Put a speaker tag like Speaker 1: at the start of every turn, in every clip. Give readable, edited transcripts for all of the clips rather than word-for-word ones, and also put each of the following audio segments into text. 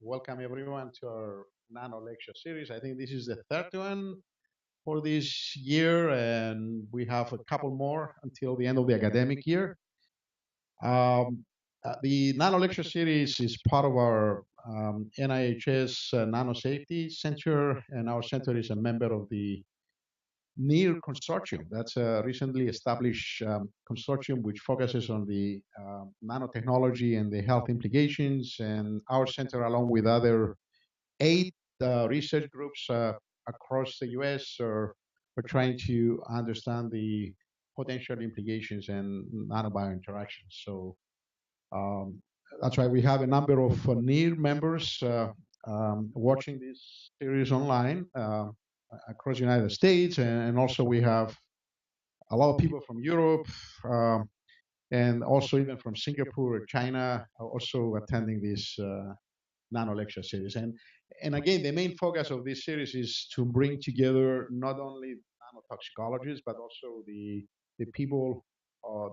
Speaker 1: welcome everyone to our Nano lecture series. I think this is the third one for this year, and we have a couple more until the end of the academic year. The Nano lecture series is part of our NIHS Nanosafety Center, and our center is a member of the NIR consortium. That's a recently established consortium which focuses on the nanotechnology and the health implications. And our center, along with other 8 research groups across the US, are trying to understand the potential implications and nanobio interactions. So that's why we have a number of NIR members watching this series online across the United States, and also we have a lot of people from Europe, and also even from Singapore or China are also attending this Nano lecture series. And again, the main focus of this series is to bring together not only nanotoxicologists, but also the people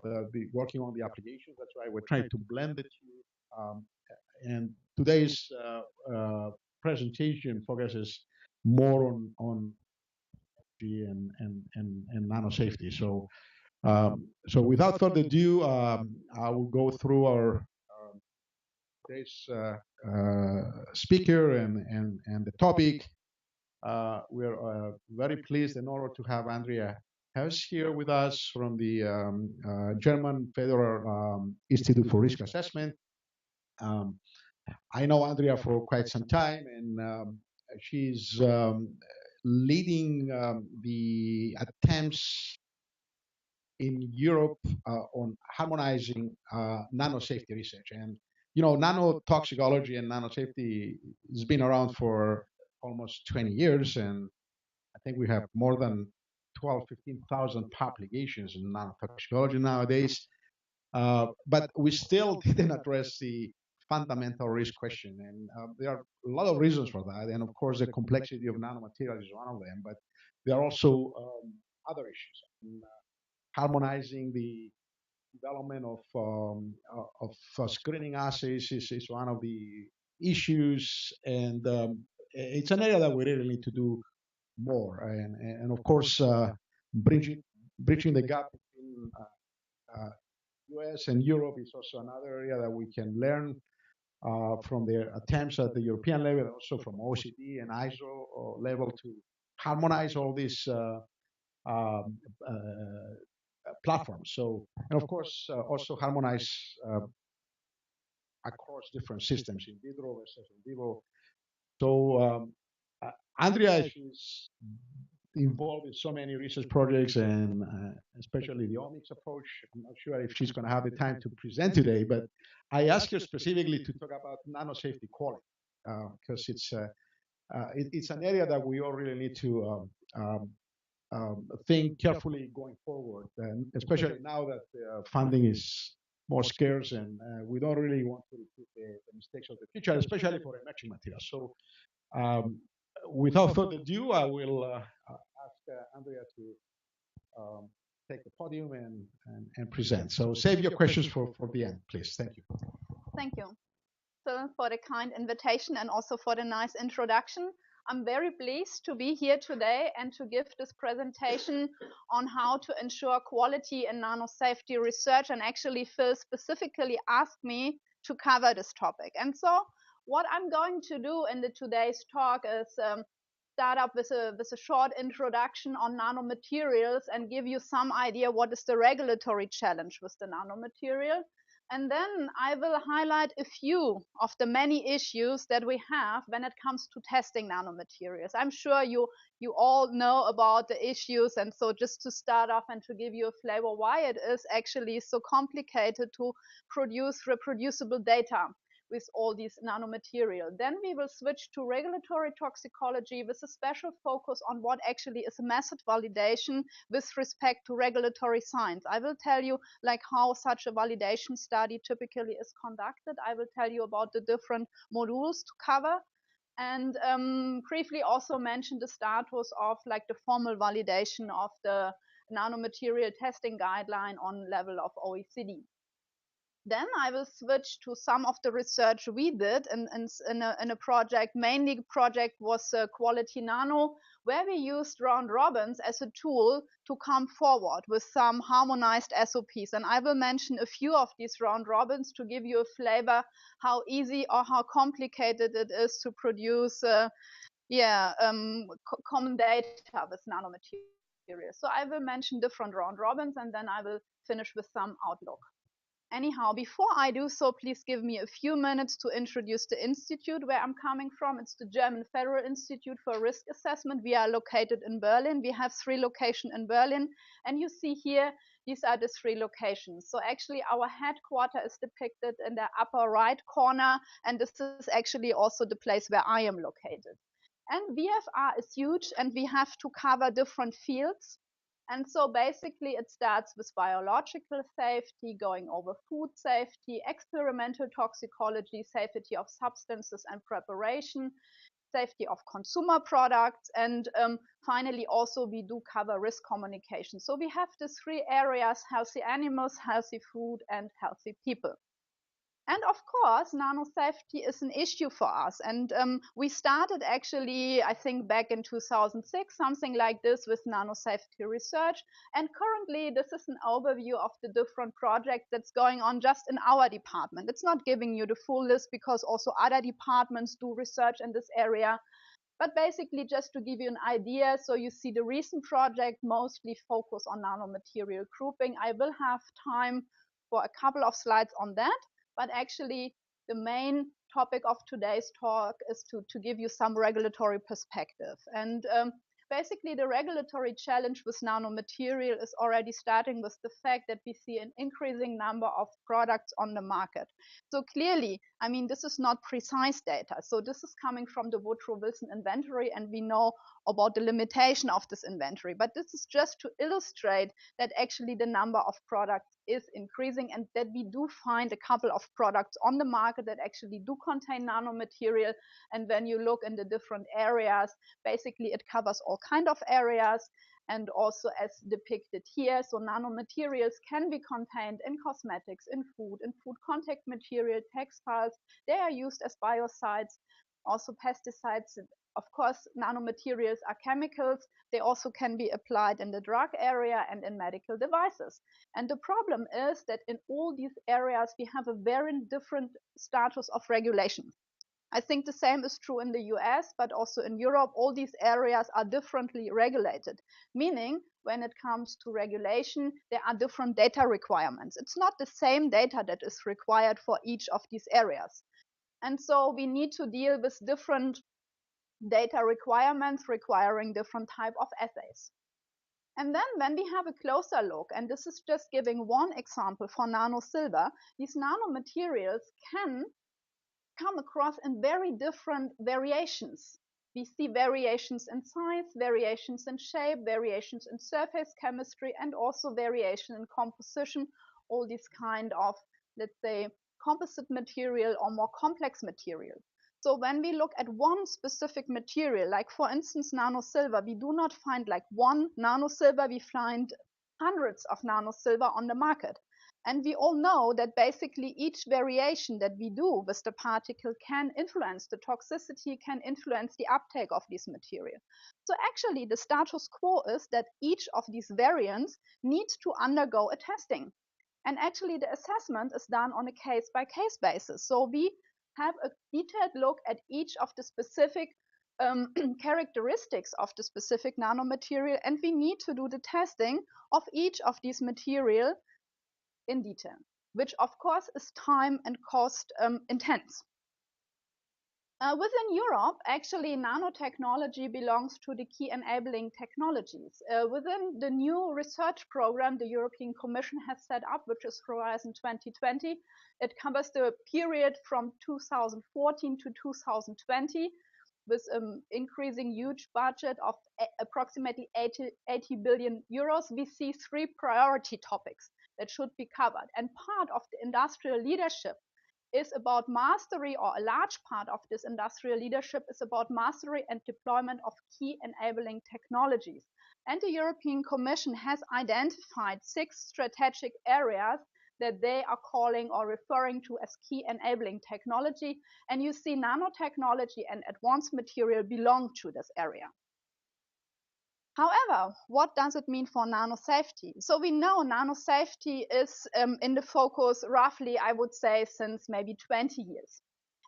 Speaker 1: that be working on the applications. That's why we're trying to blend the two. And today's presentation focuses more on and nanosafety. So without further ado, I will go through our today's speaker and the topic. We're very pleased and honored to have Andrea Haase here with us from the German Federal Institute for Risk Assessment. I know Andrea for quite some time, and she's leading the attempts in Europe on harmonizing nanosafety research. And nanotoxicology and nanosafety has been around for almost 20 years, and I think we have more than 12, 15,000 publications in nanotoxicology nowadays. But we still didn't address the fundamental risk question, and there are a lot of reasons for that. And of course, the complexity of nanomaterials is one of them, but there are also other issues. And, harmonizing the development of screening assays is one of the issues, and it's an area that we really need to do more. And of course, bridging the gap between US and Europe is also another area that we can learn from their attempts at the European level, also from OECD and ISO level to harmonize all these platforms. So, and of course, also harmonize across different systems, in vitro versus in vivo. So, Andrea is involved in so many research projects, and especially the omics approach. I'm not sure if she's going to have the time to present today, but I asked her specifically to talk about nanosafety quality, because it's an area that we all really need to think carefully going forward, and especially now that funding is more scarce, and we don't really want to repeat the mistakes of the future, especially for emerging materials. So without further ado, I will ask Andrea to take the podium and present. So save your questions for the end, please. Thank you.
Speaker 2: Thank you, Phil, for the kind invitation and also for the nice introduction. I'm very pleased to be here today and to give this presentation on how to ensure quality in nanosafety research. And actually, Phil specifically asked me to cover this topic. And so what I'm going to do in today's talk is start up with a short introduction on nanomaterials and give you some idea what is the regulatory challenge with the nanomaterial. And then I will highlight a few of the many issues that we have when it comes to testing nanomaterials. I'm sure you all know about the issues, and so just to start off and to give you a flavor why it is actually so complicated to produce reproducible data with all these nanomaterial. Then we will switch to regulatory toxicology with a special focus on what actually is a method validation with respect to regulatory science. I will tell you like how such a validation study typically is conducted. I will tell you about the different modules to cover, and briefly also mention the status of like the formal validation of the nanomaterial testing guideline on level of OECD. Then I will switch to some of the research we did in a project. Mainly project was Quality Nano, where we used Roundrobins as a tool to come forward with some harmonized SOPs. And I will mention a few of these Roundrobins to give you a flavor how easy or how complicated it is to produce common data with nanomaterials. So I will mention different Roundrobins, and then I will finish with some outlook. Anyhow, before I do so, please give me a few minutes to introduce the institute where I'm coming from. It's the German Federal Institute for Risk Assessment. We are located in Berlin. We have 3 locations in Berlin. And you see here, these are the 3 locations. So actually our headquarters is depicted in the upper right corner. And this is actually also the place where I am located. And VFR is huge, and we have to cover different fields. And so basically it starts with biological safety, going over food safety, experimental toxicology, safety of substances and preparation, safety of consumer products, and finally also we do cover risk communication. So we have the 3 areas: healthy animals, healthy food, and healthy people. And of course, nanosafety is an issue for us. And we started actually, I think, back in 2006, something like this, with nanosafety research. And currently, this is an overview of the different projects that's going on just in our department. It's not giving you the full list because also other departments do research in this area. But basically, just to give you an idea, so you see the recent project mostly focus on nanomaterial grouping. I will have time for a couple of slides on that. But actually, the main topic of today's talk is to give you some regulatory perspective. And basically, the regulatory challenge with nanomaterial is already starting with the fact that we see an increasing number of products on the market. So clearly, I mean, this is not precise data. So this is coming from the Woodrow Wilson inventory, and we know about the limitation of this inventory. But this is just to illustrate that actually the number of products is increasing, and that we do find a couple of products on the market that actually do contain nanomaterial. And when you look in the different areas, basically it covers all kind of areas, and also as depicted here. So nanomaterials can be contained in cosmetics, in food contact material, textiles. They are used as biocides, also pesticides. Of course, nanomaterials are chemicals. They also can be applied in the drug area and in medical devices. And the problem is that in all these areas, we have a very different status of regulation. I think the same is true in the US, but also in Europe. All these areas are differently regulated, meaning when it comes to regulation, there are different data requirements. It's not the same data that is required for each of these areas. And so we need to deal with different data requirements requiring different type of assays. And then when we have a closer look, and this is just giving one example for nanosilver, these nanomaterials can come across in very different variations. We see variations in size, variations in shape, variations in surface chemistry, and also variation in composition, all these kind of, let's say, composite material or more complex material. So when we look at one specific material, like for instance nanosilver, we do not find like one nanosilver, we find hundreds of nanosilver on the market. And we all know that basically each variation that we do with the particle can influence the toxicity, can influence the uptake of this material. So actually the status quo is that each of these variants needs to undergo a testing. And actually the assessment is done on a case-by-case basis. So we have a detailed look at each of the specific characteristics of the specific nanomaterial, and we need to do the testing of each of these material in detail, which of course is time and cost intense. Within Europe, actually, nanotechnology belongs to the key enabling technologies. Within the new research program the European Commission has set up, which is Horizon 2020, it covers the period from 2014 to 2020 with an increasing huge budget of approximately 80 billion euros. We see 3 priority topics that should be covered. And part of the industrial leadership is about mastery, or a large part of this industrial leadership is about mastery and deployment of key enabling technologies. And the European Commission has identified 6 strategic areas that they are calling or referring to as key enabling technology. And you see nanotechnology and advanced material belong to this area. However, what does it mean for nanosafety? So we know nanosafety is in the focus roughly, I would say, since maybe 20 years.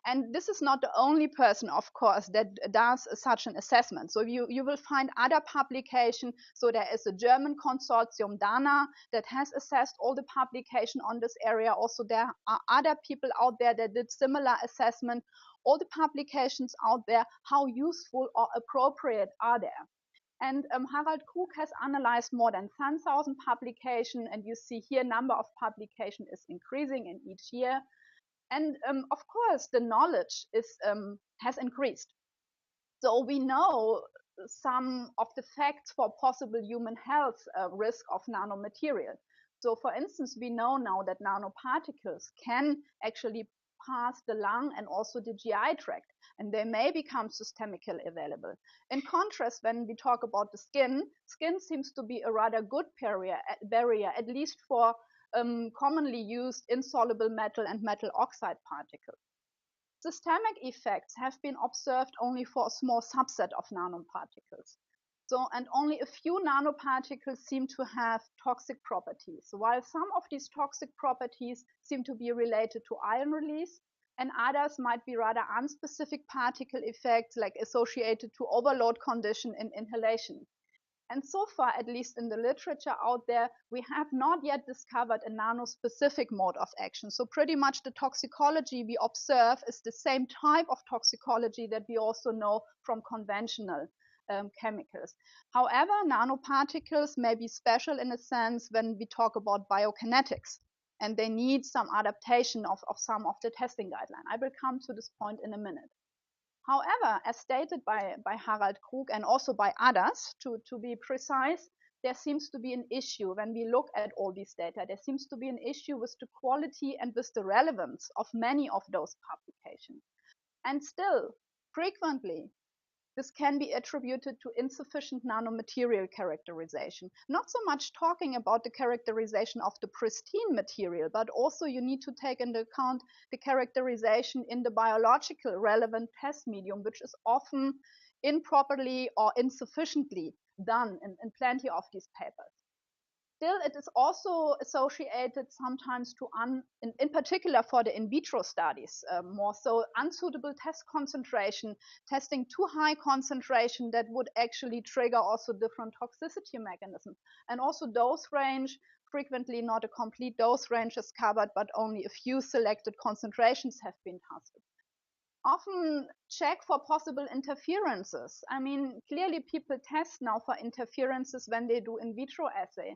Speaker 2: And this is not the only person, of course, that does such an assessment. So you will find other publications. So there is a German consortium, DANA, that has assessed all the publication on this area. Also, there are other people out there that did similar assessment. All the publications out there, how useful or appropriate are there? And Harald Krug has analyzed more than 10,000 publications, and you see here number of publications is increasing in each year. And of course, the knowledge has increased. So we know some of the facts for possible human health risk of nanomaterial. So for instance, we know now that nanoparticles can actually pass the lung and also the GI tract, and they may become systemically available. In contrast, when we talk about the skin seems to be a rather good barrier, at least for commonly used insoluble metal and metal oxide particles. Systemic effects have been observed only for a small subset of nanoparticles. So, and only a few nanoparticles seem to have toxic properties, while some of these toxic properties seem to be related to ion release, and others might be rather unspecific particle effects like associated to overload condition in inhalation. And so far, at least in the literature out there, we have not yet discovered a nano-specific mode of action. So pretty much the toxicology we observe is the same type of toxicology that we also know from conventional chemicals. However, nanoparticles may be special in a sense when we talk about biokinetics, and they need some adaptation of some of the testing guidelines. I will come to this point in a minute. However, as stated by Harald Krug and also by others, to be precise, there seems to be an issue when we look at all these data. There seems to be an issue with the quality and with the relevance of many of those publications. And still, frequently, this can be attributed to insufficient nanomaterial characterization. Not so much talking about the characterization of the pristine material, but also you need to take into account the characterization in the biological relevant test medium, which is often improperly or insufficiently done in plenty of these papers. Still, it is also associated sometimes to, in particular for the in vitro studies, more so unsuitable test concentration, testing too high concentration that would actually trigger also different toxicity mechanisms. And also dose range, frequently not a complete dose range is covered, but only a few selected concentrations have been tested. Often check for possible interferences. I mean, clearly people test now for interferences when they do in vitro assay,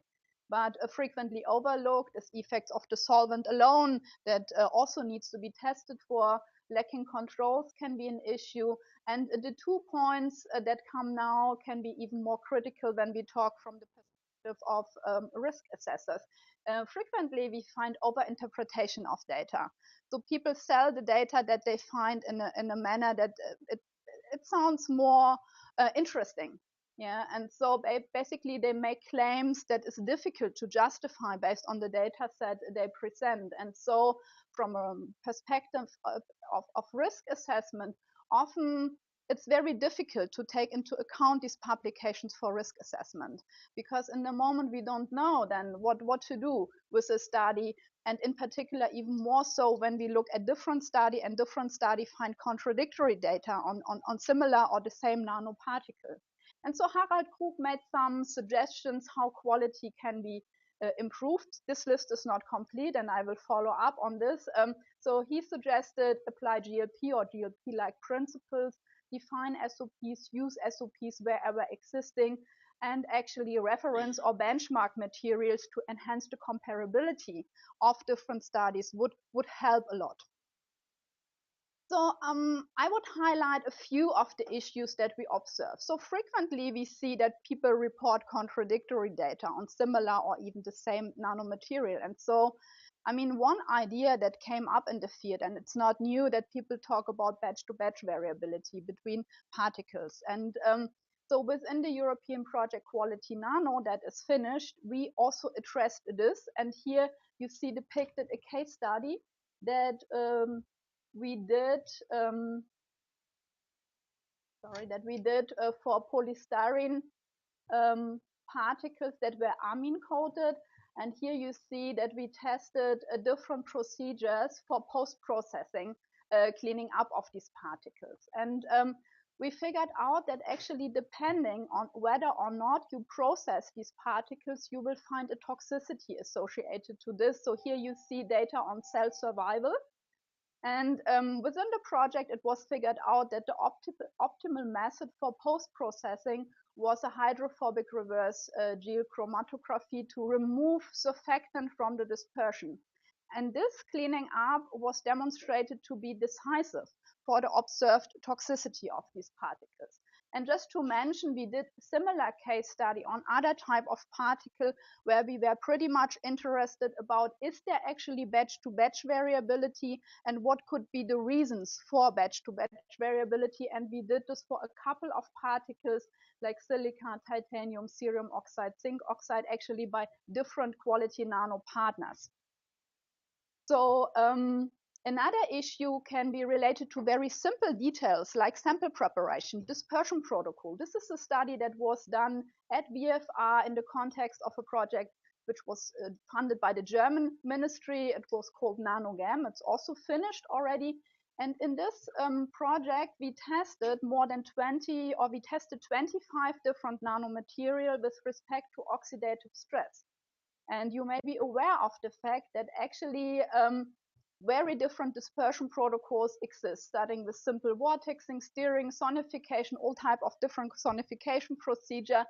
Speaker 2: but frequently overlooked is effects of the solvent alone that also needs to be tested for. Lacking controls can be an issue. And the 2 points that come now can be even more critical when we talk from the perspective of risk assessors. Frequently, we find overinterpretation of data. So people sell the data that they find in a manner that it sounds more interesting. Yeah, and so basically they make claims that is difficult to justify based on the data set they present. And so from a perspective of risk assessment, often it's very difficult to take into account these publications for risk assessment, because in the moment we don't know then what to do with a study, and in particular even more so when we look at different study and different study find contradictory data on similar or the same nanoparticle. And so Harald Krug made some suggestions how quality can be improved. This list is not complete, and I will follow up on this. So he suggested apply GLP or GLP-like principles, define SOPs, use SOPs wherever existing, and actually reference or benchmark materials to enhance the comparability of different studies would help a lot. So I would highlight a few of the issues that we observe. So frequently we see that people report contradictory data on similar or even the same nanomaterial. And so, I mean, one idea that came up in the field, and it's not new, that people talk about batch-to-batch variability between particles. And So within the European project Quality Nano that is finished, we also addressed this. And here you see depicted a case study that we did for polystyrene particles that were amine coated. And here you see that we tested different procedures for post-processing cleaning up of these particles. And we figured out that actually depending on whether or not you process these particles, you will find a toxicity associated to this. So here you see data on cell survival. And within the project, it was figured out that the optimal method for post-processing was a hydrophobic reverse geochromatography to remove surfactant from the dispersion. And this cleaning up was demonstrated to be decisive for the observed toxicity of these particles. And just to mention, we did a similar case study on other type of particle where we were pretty much interested about is there actually batch-to-batch variability and what could be the reasons for batch-to-batch variability. And we did this for a couple of particles like silica, titanium, cerium oxide, zinc oxide, actually by different Quality Nano partners. So another issue can be related to very simple details like sample preparation, dispersion protocol. This is a study that was done at VFR in the context of a project which was funded by the German ministry. It was called NanoGAM. It's also finished already. And in this project, we tested we tested 25 different nanomaterials with respect to oxidative stress. And you may be aware of the fact that actually very different dispersion protocols exist, starting with simple vortexing, stirring, sonification, all type of different sonification procedure.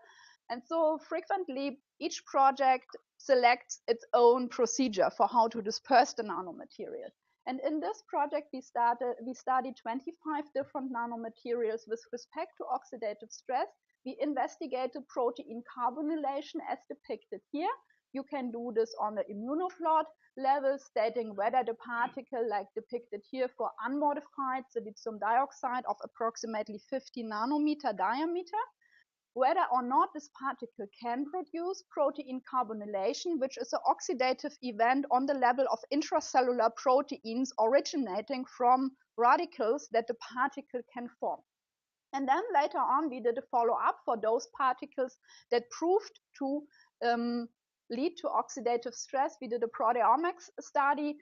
Speaker 2: And so frequently each project selects its own procedure for how to disperse the nanomaterial. And in this project, we studied 25 different nanomaterials with respect to oxidative stress. We investigated protein carbonylation as depicted here. You can do this on the immunoflot level, stating whether the particle, like depicted here for unmodified silicium dioxide of approximately 50 nanometer diameter, whether or not this particle can produce protein carbonylation, which is an oxidative event on the level of intracellular proteins originating from radicals that the particle can form. And then later on, we did a follow-up for those particles that proved to lead to oxidative stress. We did a proteomics study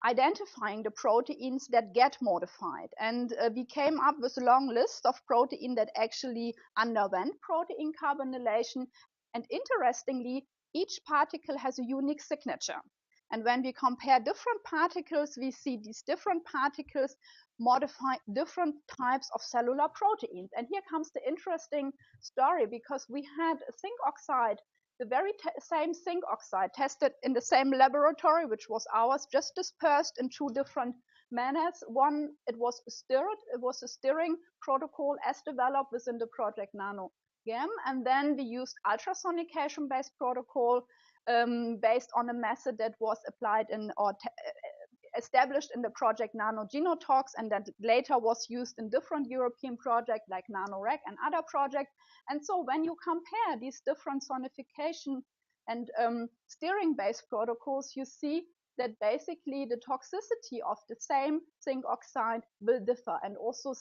Speaker 2: identifying the proteins that get modified. And we came up with a long list of proteins that actually underwent protein carbonylation. And interestingly, each particle has a unique signature. And when we compare different particles, we see these different particles modify different types of cellular proteins. And here comes the interesting story, because we had a zinc oxide, the very same zinc oxide tested in the same laboratory, which was ours, just dispersed in two different manners. One, it was a stirring protocol as developed within the project NanoGAM. And then we used ultrasonication-based protocol based on a method that was applied in or established in the project NanoGenotox, and that later was used in different European projects like NanoRec and other projects. And so when you compare these different sonification and stirring-based protocols, you see that basically the toxicity of the same zinc oxide will differ, and also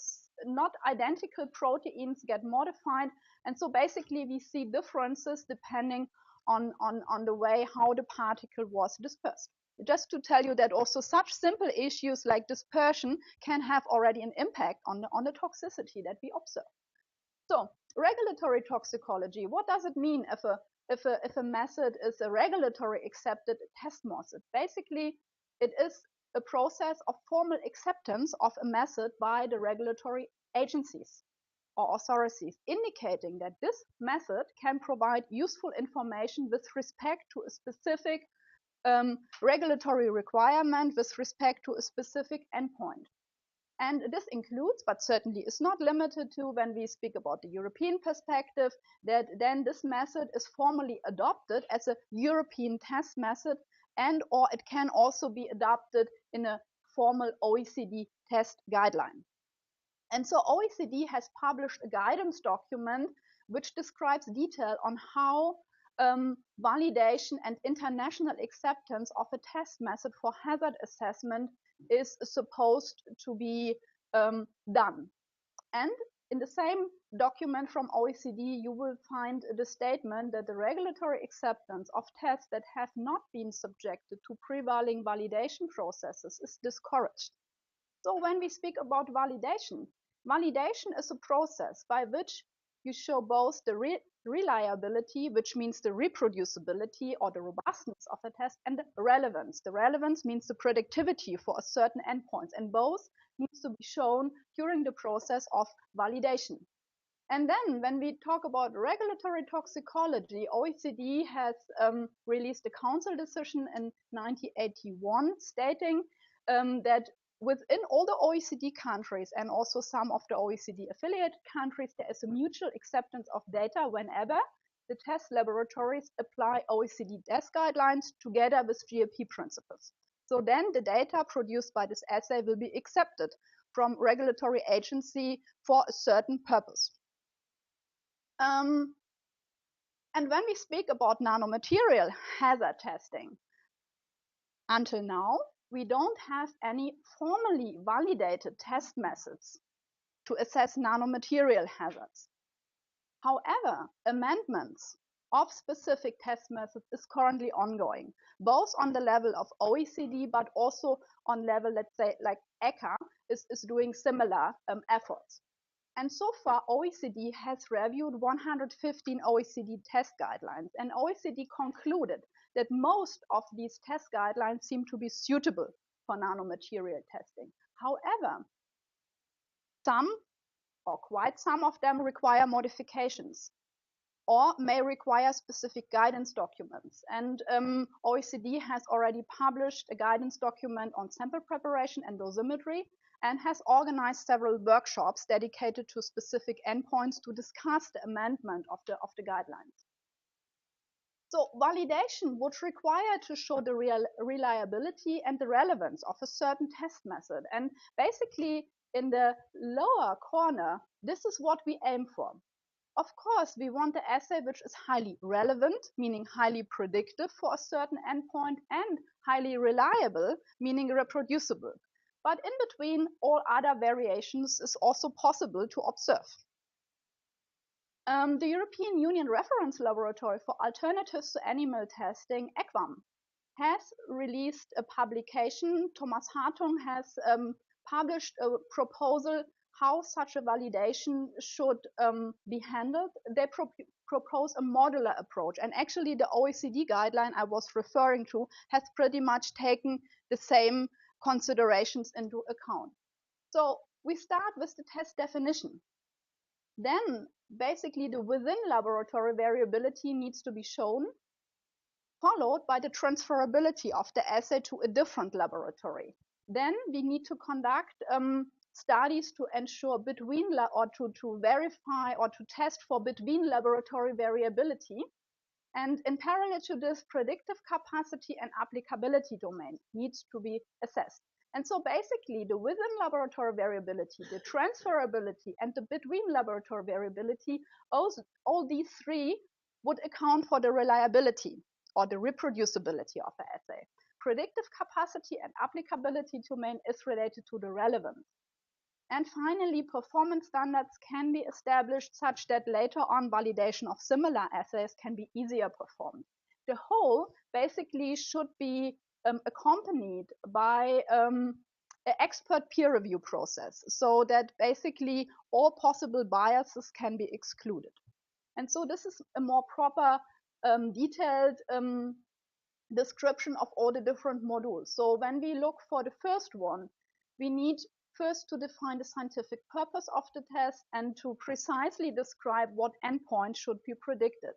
Speaker 2: not identical proteins get modified. And so basically we see differences depending on the way how the particle was dispersed. Just to tell you that also such simple issues like dispersion can have already an impact on the toxicity that we observe. So regulatory toxicology, what does it mean if a method is a regulatory accepted test method? Basically, it is a process of formal acceptance of a method by the regulatory agencies or authorities, indicating that this method can provide useful information with respect to a specific regulatory requirement with respect to a specific endpoint. And this includes, but certainly is not limited to, when we speak about the European perspective, that then this method is formally adopted as a European test method, and or it can also be adopted in a formal OECD test guideline. And so OECD has published a guidance document which describes detail on how validation and international acceptance of a test method for hazard assessment is supposed to be done. And in the same document from OECD, you will find the statement that the regulatory acceptance of tests that have not been subjected to prevailing validation processes is discouraged. So when we speak about validation, validation is a process by which you show both the reliability, which means the reproducibility or the robustness of the test, and the relevance. The relevance means the predictivity for a certain endpoint, and both needs to be shown during the process of validation. And then when we talk about regulatory toxicology, OECD has released a council decision in 1981 stating that within all the OECD countries and also some of the OECD affiliated countries, there is a mutual acceptance of data whenever the test laboratories apply OECD test guidelines together with GLP principles. So then the data produced by this assay will be accepted from regulatory agency for a certain purpose. And when we speak about nanomaterial hazard testing, until now, we don't have any formally validated test methods to assess nanomaterial hazards. However, amendments of specific test methods is currently ongoing, both on the level of OECD, but also on level, let's say, like ECHA is doing similar efforts. And so far, OECD has reviewed 115 OECD test guidelines, and OECD concluded that most of these test guidelines seem to be suitable for nanomaterial testing. However, some, or quite some of them, require modifications or may require specific guidance documents. And OECD has already published a guidance document on sample preparation and dosimetry, and has organized several workshops dedicated to specific endpoints to discuss the amendment of the guidelines. So validation would require to show the reliability and the relevance of a certain test method. And basically in the lower corner, this is what we aim for. Of course, we want the assay which is highly relevant, meaning highly predictive for a certain endpoint, and highly reliable, meaning reproducible. But in between, all other variations is also possible to observe. The European Union Reference Laboratory for Alternatives to Animal Testing, ECVAM, has released a publication. Thomas Hartung has published a proposal how such a validation should be handled. They propose a modular approach, and actually the OECD guideline I was referring to has pretty much taken the same considerations into account. So we start with the test definition. Then basically the within laboratory variability needs to be shown, followed by the transferability of the assay to a different laboratory. Then we need to conduct studies to ensure between or to verify or to test for between laboratory variability. And in parallel to this, predictive capacity and applicability domain needs to be assessed. And so basically the within laboratory variability, the transferability, and the between laboratory variability, all these three would account for the reliability or the reproducibility of the assay. Predictive capacity and applicability domain is related to the relevance. And finally, performance standards can be established such that later on validation of similar assays can be easier performed. The whole basically should be accompanied by an expert peer review process, so that basically all possible biases can be excluded. And so this is a more proper, detailed description of all the different modules. So when we look for the first one, we need first to define the scientific purpose of the test and to precisely describe what endpoint should be predicted.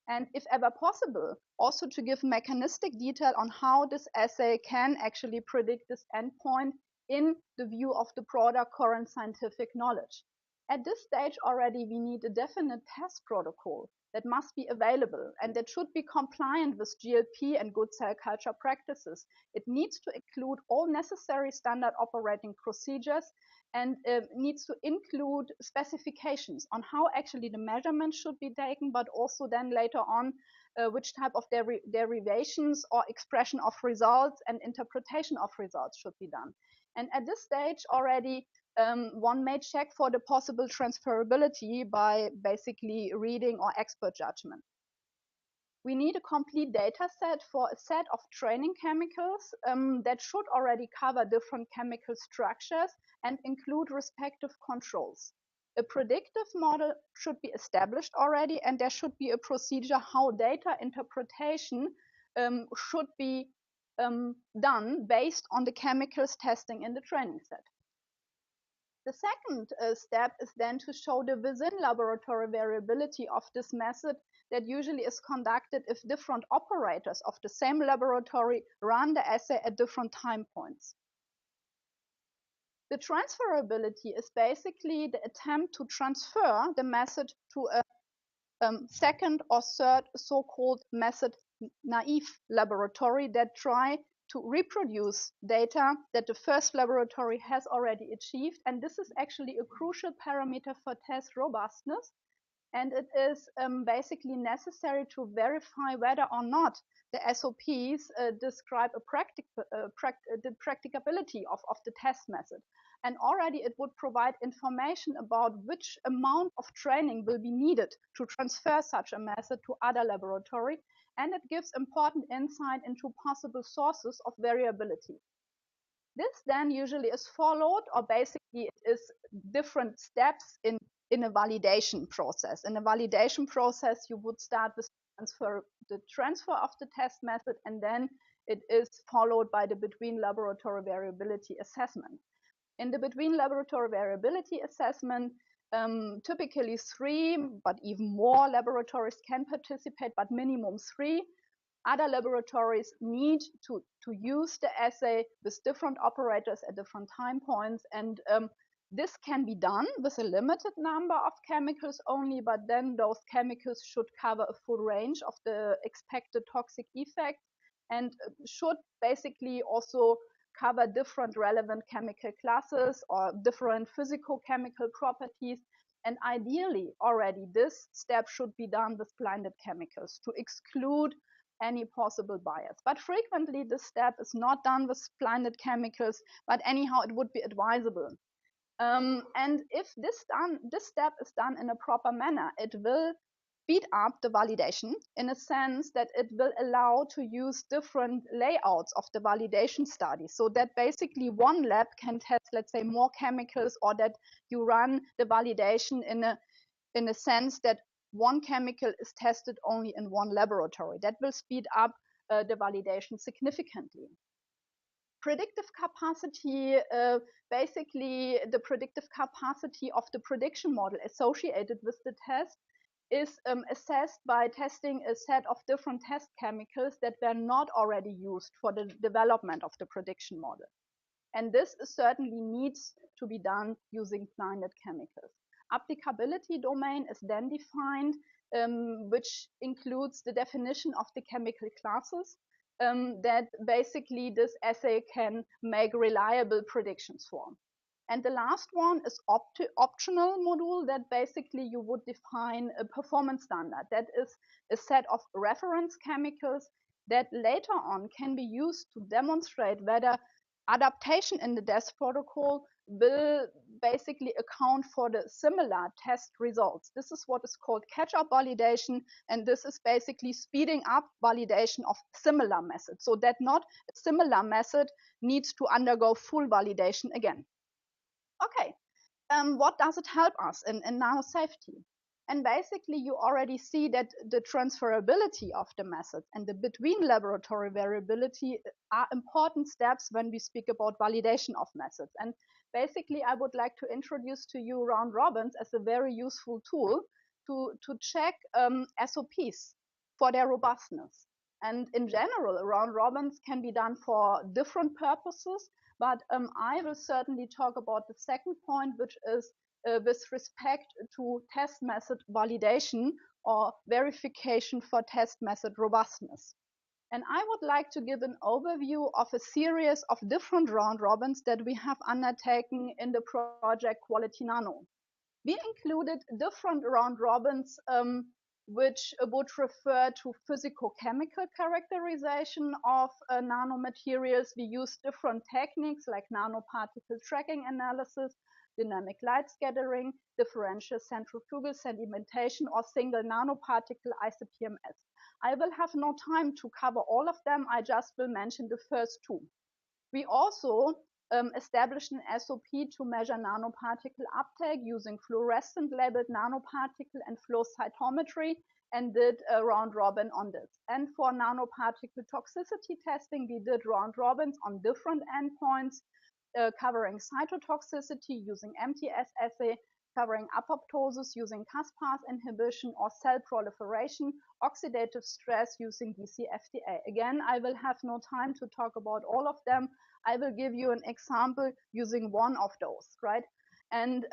Speaker 2: And if ever possible, also to give mechanistic detail on how this assay can actually predict this endpoint in the view of the broader current scientific knowledge. At this stage already, we need a definite test protocol that must be available and that should be compliant with GLP and good cell culture practices. It needs to include all necessary standard operating procedures and needs to include specifications on how actually the measurements should be taken, but also then later on which type of derivations or expression of results and interpretation of results should be done. And at this stage already, one may check for the possible transferability by basically reading or expert judgment. We need a complete data set for a set of training chemicals that should already cover different chemical structures and include respective controls. A predictive model should be established already, and there should be a procedure how data interpretation should be done based on the chemicals testing in the training set. The second step is then to show the within laboratory variability of this method that usually is conducted if different operators of the same laboratory run the assay at different time points. The transferability is basically the attempt to transfer the method to a second or third so-called method naive laboratory that try to reproduce data that the first laboratory has already achieved. And this is actually a crucial parameter for test robustness. And it is basically necessary to verify whether or not the SOPs describe the practicability of the test method. And already it would provide information about which amount of training will be needed to transfer such a method to other laboratory. And it gives important insight into possible sources of variability. This then usually is followed, or basically it is different steps in a validation process. In a validation process, you would start with the transfer of the test method, and then it is followed by the between laboratory variability assessment. In the between laboratory variability assessment, typically 3, but even more laboratories can participate, but minimum 3. Other laboratories need to use the assay with different operators at different time points, and this can be done with a limited number of chemicals only, but then those chemicals should cover a full range of the expected toxic effects and should basically also cover different relevant chemical classes or different physico-chemical properties. And ideally, already this step should be done with blinded chemicals to exclude any possible bias. But frequently, this step is not done with blinded chemicals, but anyhow, it would be advisable. And if this step is done in a proper manner, it will speed up the validation in a sense that it will allow to use different layouts of the validation study, so that basically one lab can test, let's say, more chemicals, or that you run the validation in a sense that one chemical is tested only in one laboratory. That will speed up the validation significantly. Predictive capacity, basically the predictive capacity of the prediction model associated with the test is assessed by testing a set of different test chemicals that were not already used for the development of the prediction model. And this certainly needs to be done using blinded chemicals. Applicability domain is then defined, which includes the definition of the chemical classes that basically this assay can make reliable predictions for. And the last one is optional module that basically you would define a performance standard. That is a set of reference chemicals that later on can be used to demonstrate whether adaptation in the test protocol will basically account for the similar test results. This is what is called Ketchup Validation, and this is basically speeding up validation of similar methods, so that not a similar method needs to undergo full validation again. Okay, what does it help us in nanosafety? And basically, you already see that the transferability of the method and the between laboratory variability are important steps when we speak about validation of methods. And basically, I would like to introduce to you Roundrobins as a very useful tool to check SOPs for their robustness. And in general, Roundrobins can be done for different purposes, but I will certainly talk about the second point, which is with respect to test method validation or verification for test method robustness. And I would like to give an overview of a series of different round robins that we have undertaken in the project Quality Nano. We included different round robins which would refer to physico-chemical characterization of nanomaterials. We used different techniques like nanoparticle tracking analysis, dynamic light scattering, differential centrifugal sedimentation, or single nanoparticle ICP-MS. I will have no time to cover all of them. I just will mention the first two. We also established an SOP to measure nanoparticle uptake using fluorescent labeled nanoparticle and flow cytometry, and did a round robin on this. And for nanoparticle toxicity testing, we did round robins on different endpoints, covering cytotoxicity using MTS assay, covering apoptosis using caspase inhibition, or cell proliferation, oxidative stress using DCFTA. Again, I will have no time to talk about all of them. I will give you an example using one of those, right? And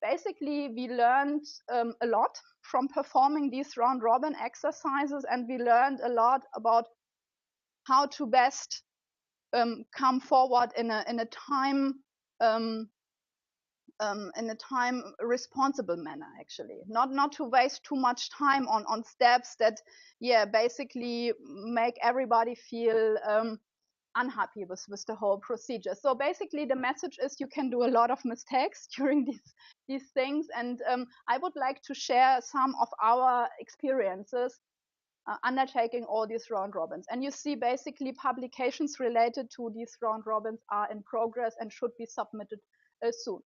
Speaker 2: basically, we learned a lot from performing these round robin exercises, and we learned a lot about how to best come forward in a time responsible manner, actually. Not to waste too much time on steps that, yeah, basically make everybody feel unhappy with the whole procedure. So basically the message is you can do a lot of mistakes during these things. And I would like to share some of our experiences undertaking all these round robins. And you see basically publications related to these round robins are in progress and should be submitted soon.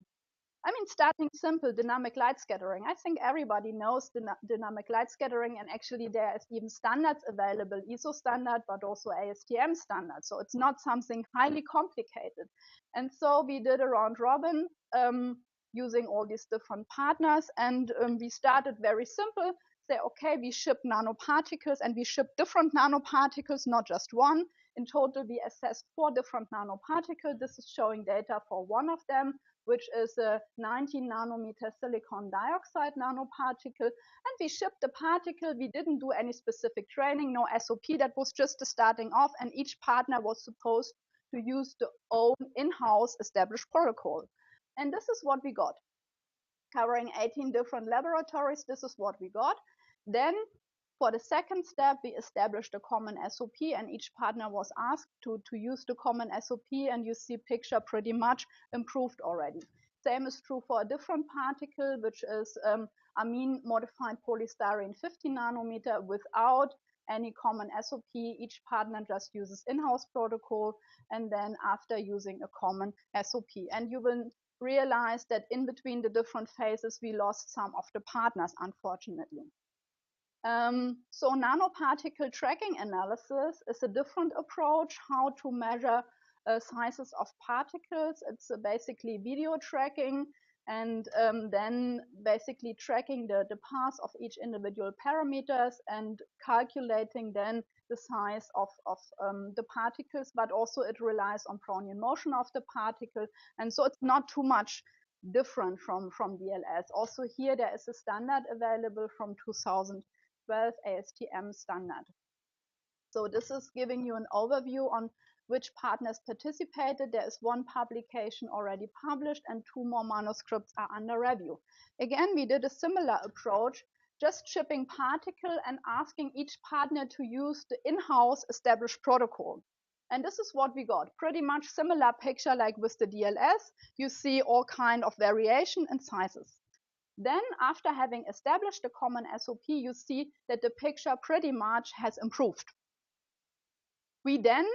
Speaker 2: I mean, starting simple, dynamic light scattering. I think everybody knows dynamic light scattering, and actually there is even standards available, ISO standard, but also ASTM standard. So it's not something highly complicated. And so we did a round robin using all these different partners, and we started very simple. Say, okay, we ship nanoparticles, and we ship different nanoparticles, not just one. In total, we assessed 4 different nanoparticles. This is showing data for one of them, which is a 19 nanometer silicon dioxide nanoparticle. And we shipped the particle. We didn't do any specific training, no SOP. That was just the starting off. And each partner was supposed to use their own in-house established protocol. And this is what we got. Covering 18 different laboratories, this is what we got. Then for the second step, we established a common SOP, and each partner was asked to use the common SOP, and you see picture pretty much improved already. Same is true for a different particle, which is amine modified polystyrene 50 nanometer without any common SOP. Each partner just uses in-house protocol, and then after using a common SOP. And you will realize that in between the different phases, we lost some of the partners, unfortunately. So nanoparticle tracking analysis is a different approach how to measure sizes of particles. It's basically video tracking, and then basically tracking the path of each individual parameters and calculating then the size of the particles, but also it relies on Brownian motion of the particle. And so it's not too much different from DLS. Also here there is a standard available from 2012 ASTM standard. So this is giving you an overview on which partners participated. There is 1 publication already published and 2 more manuscripts are under review. Again, we did a similar approach, just shipping particle and asking each partner to use the in-house established protocol. And this is what we got. Pretty much similar picture like with the DLS. You see all kind of variation in sizes. Then after having established a common SOP, you see that the picture pretty much has improved. We then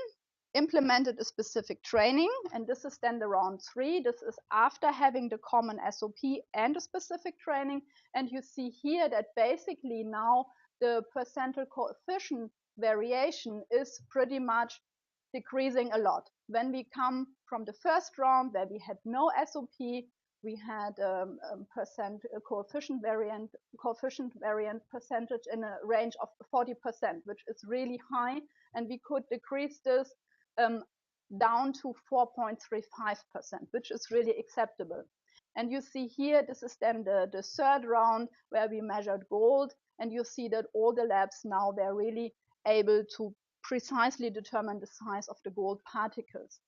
Speaker 2: implemented a specific training, and this is then the round 3. This is after having the common SOP and a specific training. And you see here that basically now the percentile coefficient variation is pretty much decreasing a lot. When we come from the first round where we had no SOP, we had a coefficient variant percentage in a range of 40%, which is really high, and we could decrease this down to 4.35%, which is really acceptable. And you see here, this is then the 3rd round where we measured gold, and you see that all the labs now, they're really able to precisely determine the size of the gold particles.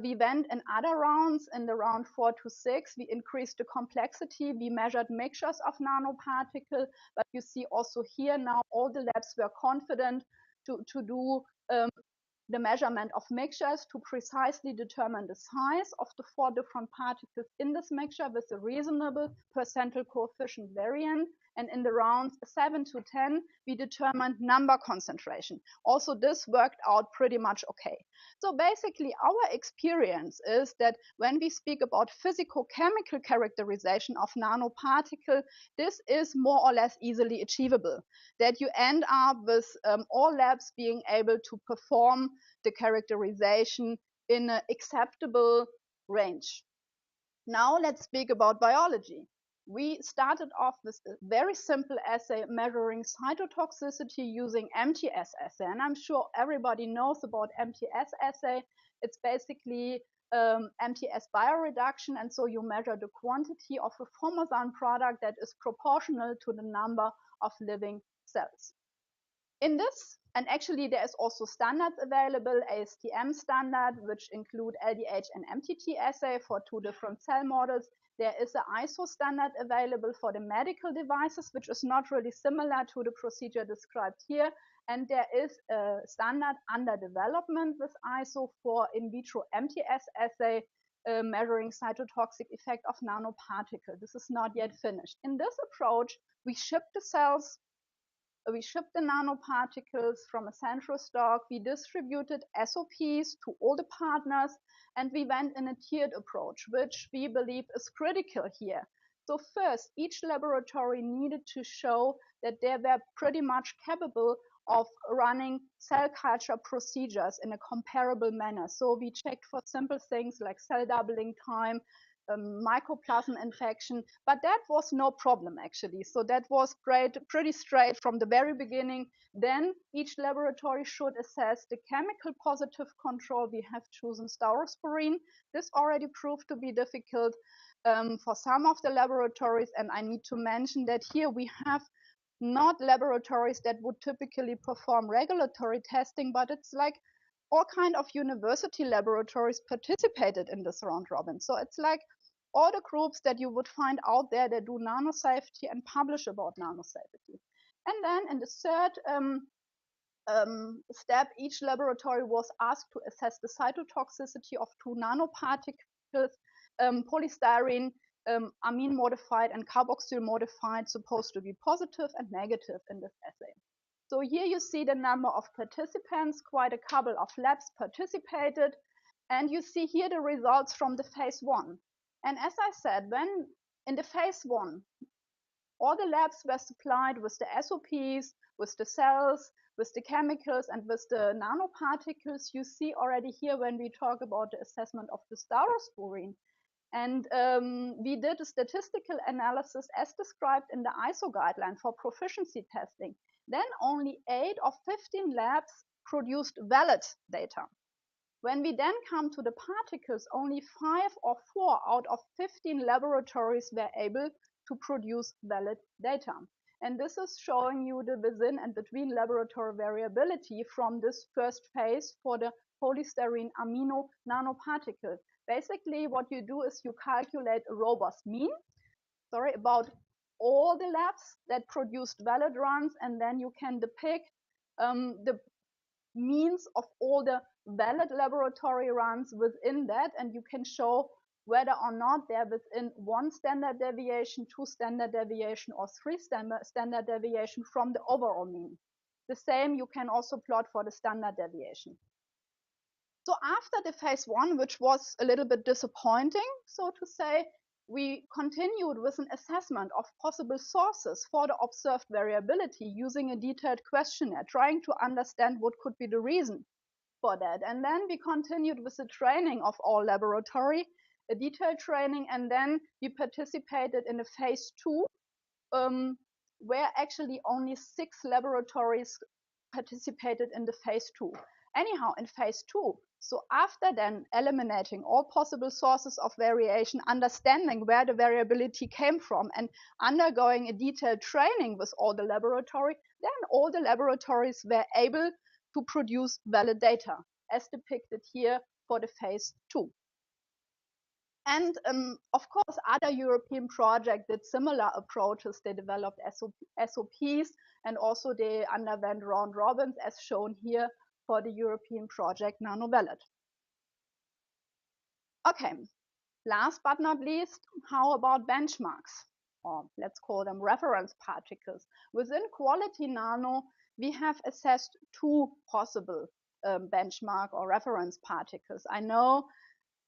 Speaker 2: We went in other rounds. In the round 4 to 6, we increased the complexity. We measured mixtures of nanoparticles, but you see also here now all the labs were confident to do the measurement of mixtures to precisely determine the size of the 4 different particles in this mixture with a reasonable percentile coefficient variant. And in the rounds 7 to 10, we determined number concentration. Also, this worked out pretty much okay. So basically, our experience is that when we speak about physico-chemical characterization of nanoparticle, this is more or less easily achievable. That you end up with all labs being able to perform the characterization in an acceptable range. Now let's speak about biology. We started off with a very simple assay measuring cytotoxicity using MTS assay. And I'm sure everybody knows about MTS assay. It's basically MTS bioreduction. And so you measure the quantity of a formosan product that is proportional to the number of living cells. In this, and actually there is also standards available, ASTM standard, which include LDH and MTT assay for 2 different cell models. There is an ISO standard available for the medical devices, which is not really similar to the procedure described here. And there is a standard under development with ISO for in vitro MTS assay measuring cytotoxic effect of nanoparticles. This is not yet finished. In this approach, we ship the cells, we shipped the nanoparticles from a central stock, we distributed SOPs to all the partners, and we went in a tiered approach, which we believe is critical here. So first, each laboratory needed to show that they were pretty much capable of running cell culture procedures in a comparable manner. So we checked for simple things like cell doubling time, mycoplasma infection, but that was no problem actually. So that was pretty straight from the very beginning. Then each laboratory should assess the chemical positive control. We have chosen staurosporine. This already proved to be difficult for some of the laboratories, and I need to mention that here we have not laboratories that would typically perform regulatory testing, but it's like all kind of university laboratories participated in this round robin. So it's like all the groups that you would find out there that do nanosafety and publish about nanosafety. And then in the third step, each laboratory was asked to assess the cytotoxicity of 2 nanoparticles, polystyrene, amine modified and carboxyl modified, supposed to be positive and negative in this assay. So here you see the number of participants, quite a couple of labs participated, and you see here the results from the phase 1. And as I said, when in the phase 1, all the labs were supplied with the SOPs, with the cells, with the chemicals, and with the nanoparticles, you see already here when we talk about the assessment of the staurosporine. And we did a statistical analysis as described in the ISO guideline for proficiency testing. Then only 8 of 15 labs produced valid data. When we then come to the particles, only 5 or 4 out of 15 laboratories were able to produce valid data. And this is showing you the within and between laboratory variability from this first phase for the polystyrene amino nanoparticle. Basically, what you do is you calculate a robust mean, about all the labs that produced valid runs, and then you can depict the means of all the valid laboratory runs within that, and you can show whether or not they're within 1 standard deviation, 2 standard deviation, or 3 standard deviation from the overall mean. The same you can also plot for the standard deviation. So after the phase 1, which was a little bit disappointing, so to say, we continued with an assessment of possible sources for the observed variability using a detailed questionnaire, trying to understand what could be the reason for that. And then we continued with the training of all laboratory, a detailed training, and then we participated in a phase 2, where actually only 6 laboratories participated in the phase 2. Anyhow, in phase 2, so after then eliminating all possible sources of variation, understanding where the variability came from, and undergoing a detailed training with all the laboratory, then all the laboratories were able to produce valid data, as depicted here for the phase 2. And of course, other European projects did similar approaches. They developed SOPs, and also they underwent Roundrobins, as shown here for the European project NanoValid. Okay, last but not least, how about benchmarks? Or let's call them reference particles. Within quality nano, we have assessed two possible benchmark or reference particles. I know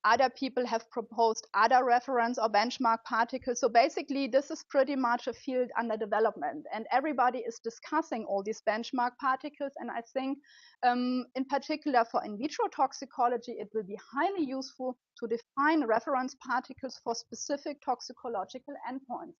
Speaker 2: other people have proposed other reference or benchmark particles. So basically, this is pretty much a field under development, and everybody is discussing all these benchmark particles. And I think, in particular for in vitro toxicology, it will be highly useful to define reference particles for specific toxicological endpoints.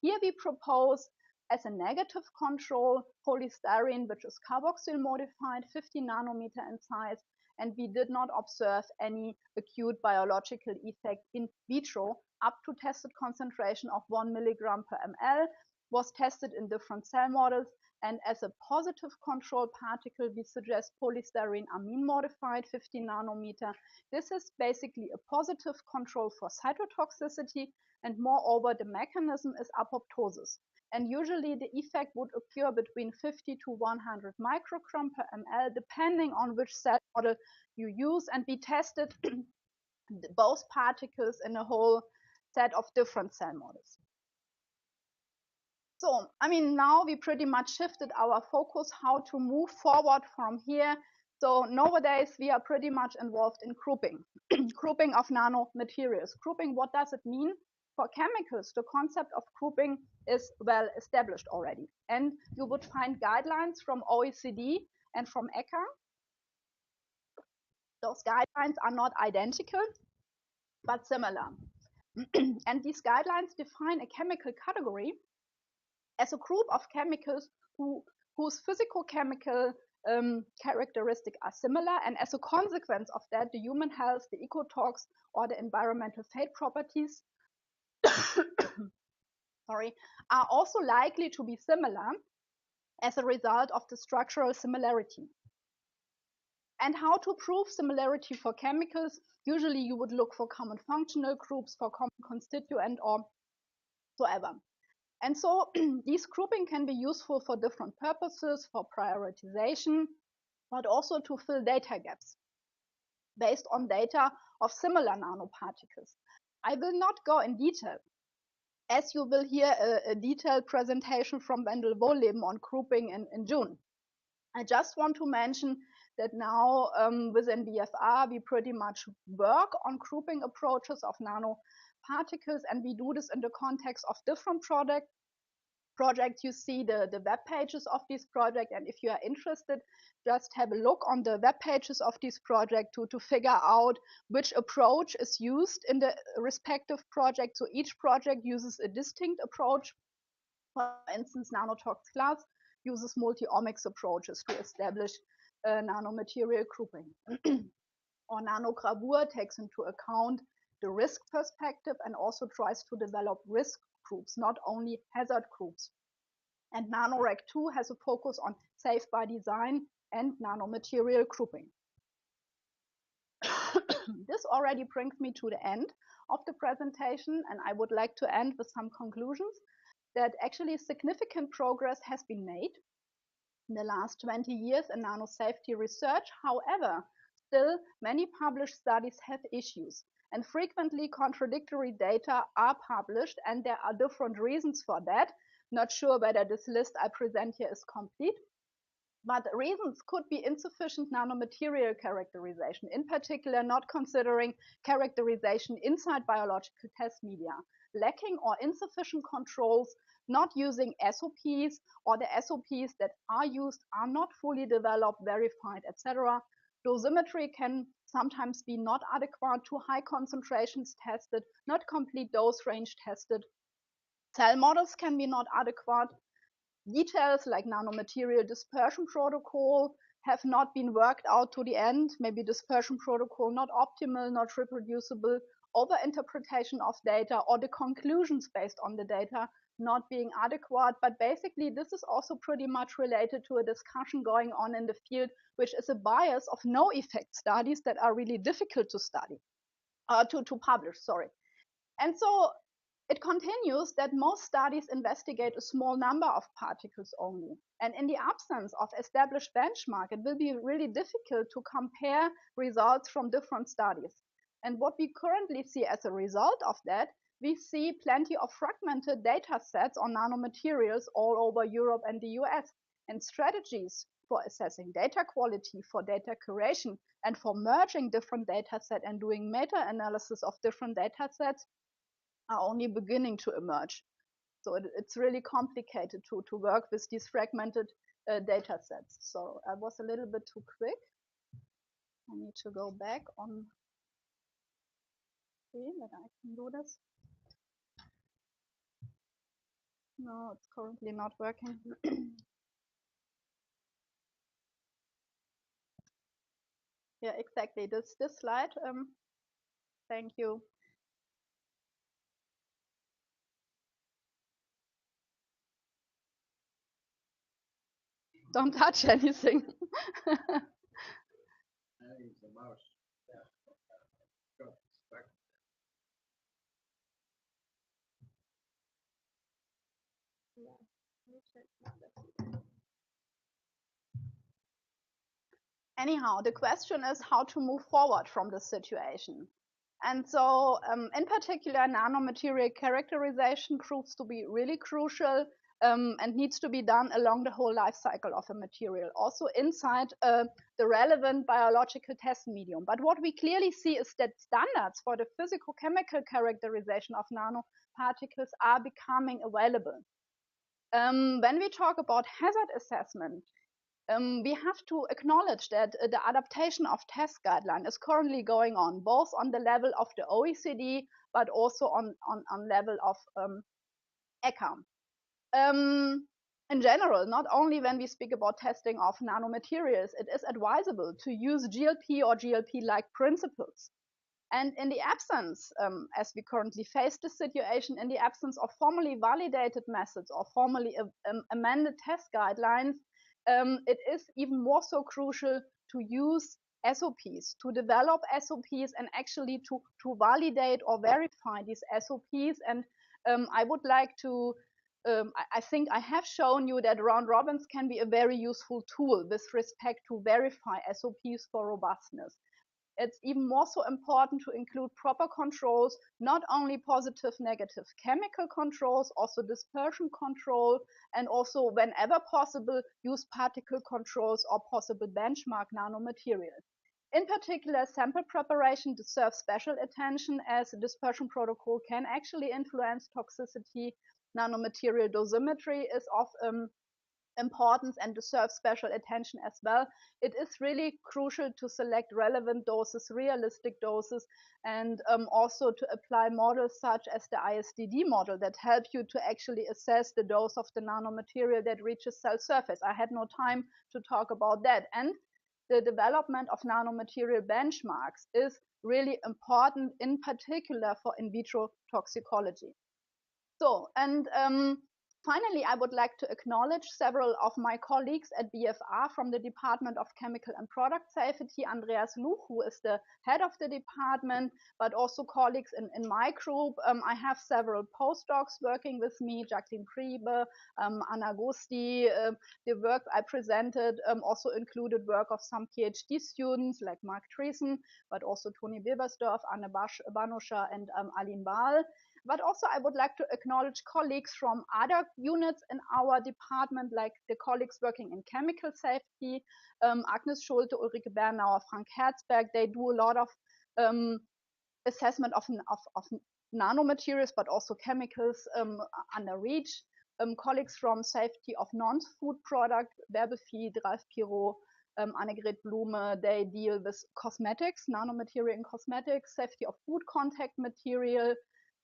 Speaker 2: Here we propose as a negative control polystyrene, which is carboxyl modified, 50 nanometer in size, and we did not observe any acute biological effect in vitro up to tested concentration of 1 milligram per ml, was tested in different cell models, and as a positive control particle, we suggest polystyrene amine modified 50 nanometer. This is basically a positive control for cytotoxicity, and moreover, the mechanism is apoptosis. And usually the effect would occur between 50 to 100 microgram per ml, depending on which cell model you use. And we tested both particles in a whole set of different cell models. So, I mean, now we pretty much shifted our focus how to move forward from here. So nowadays we are pretty much involved in grouping, grouping of nanomaterials. Grouping, what does it mean? For chemicals, the concept of grouping is well established already. And you would find guidelines from OECD and from ECHA. Those guidelines are not identical, but similar. And these guidelines define a chemical category as a group of chemicals whose physico-chemical characteristics are similar, and as a consequence of that, the human health, the ecotox, or the environmental fate properties are also likely to be similar as a result of the structural similarity. And how to prove similarity for chemicals? Usually you would look for common functional groups, for common constituent, or so ever. And so these grouping can be useful for different purposes, for prioritization, but also to fill data gaps based on data of similar nanoparticles. I will not go in detail, as you will hear a detailed presentation from Wendel Wohlleben on grouping in June. I just want to mention that now within BFR, we pretty much work on grouping approaches of nanoparticles, and we do this in the context of different projects. You see the web pages of this project, and if you are interested, just have a look on the web pages of this project to figure out which approach is used in the respective project. So each project uses a distinct approach. For instance, Nanotox Class uses multi-omics approaches to establish nanomaterial grouping. Or Nanogravure takes into account the risk perspective and also tries to develop risk groups, not only hazard groups. And NanoRec 2 has a focus on safe by design and nanomaterial grouping. This already brings me to the end of the presentation, and I would like to end with some conclusions that actually significant progress has been made in the last 20 years in nanosafety research. However, still many published studies have issues, and frequently contradictory data are published, and there are different reasons for that. Not sure whether this list I present here is complete, but reasons could be insufficient nanomaterial characterization, in particular not considering characterization inside biological test media, lacking or insufficient controls, not using SOPs, or the SOPs that are used are not fully developed, verified, etc. Dosimetry can sometimes be not adequate to high concentrations tested, not complete dose range tested. Cell models can be not adequate. Details like nanomaterial dispersion protocol have not been worked out to the end. Maybe dispersion protocol not optimal, not reproducible, overinterpretation of data, or the conclusions based on the data not being adequate. But basically, this is also pretty much related to a discussion going on in the field, which is a bias of no effect studies that are really difficult to study, to publish, sorry. And so it continues that most studies investigate a small number of particles only. And in the absence of established benchmark, it will be really difficult to compare results from different studies. And what we currently see as a result of that, we see plenty of fragmented data sets on nanomaterials all over Europe and the US. And strategies for assessing data quality, for data curation, and for merging different data sets and doing meta-analysis of different data sets are only beginning to emerge. So it's really complicated to work with these fragmented data sets. So I was a little bit too quick. I need to go back on screen that I can do this. No, it's currently not working. Yeah, exactly. This slide. Thank you. Don't touch anything. Anyhow, the question is how to move forward from this situation. And so, in particular, nanomaterial characterization proves to be really crucial and needs to be done along the whole life cycle of a material, also inside the relevant biological test medium. But what we clearly see is that standards for the physico-chemical characterization of nanoparticles are becoming available. When we talk about hazard assessment, we have to acknowledge that the adaptation of test guideline is currently going on, both on the level of the OECD, but also on level of ECHA. In general, not only when we speak about testing of nanomaterials, it is advisable to use GLP or GLP-like principles. And in the absence, as we currently face this situation, in the absence of formally validated methods or formally amended test guidelines, it is even more so crucial to use SOPs, to develop SOPs and actually to validate or verify these SOPs. And I would like to, I think I have shown you that Roundrobins can be a very useful tool with respect to verify SOPs for robustness. It's even more so important to include proper controls, not only positive, negative chemical controls, also dispersion control, and also whenever possible, use particle controls or possible benchmark nanomaterials. In particular, sample preparation deserves special attention as the dispersion protocol can actually influence toxicity. Nanomaterial dosimetry is of importance and deserves special attention as well. It is really crucial to select relevant doses, realistic doses, and also to apply models such as the ISDD model that help you to actually assess the dose of the nanomaterial that reaches cell surface. I had no time to talk about that. And the development of nanomaterial benchmarks is really important, in particular for in vitro toxicology. So, and finally, I would like to acknowledge several of my colleagues at BFR from the Department of Chemical and Product Safety, Andrea, who is the head of the department, but also colleagues in my group. I have several postdocs working with me, Jacqueline Priebe, Anna Gusti. The work I presented also included work of some PhD students like Mark Treason, but also Toni Bilbersdorf, Anne Banuscha, and Aline Baal. But also I would like to acknowledge colleagues from other units in our department, like the colleagues working in chemical safety, Agnes Schulte, Ulrike Bernauer, Frank Herzberg. They do a lot of assessment of nanomaterials, but also chemicals under REACH. Colleagues from safety of non-food product, Werbefeed, Ralf Pirot, Annegret Blume, they deal with cosmetics, nanomaterial in cosmetics, safety of food contact material,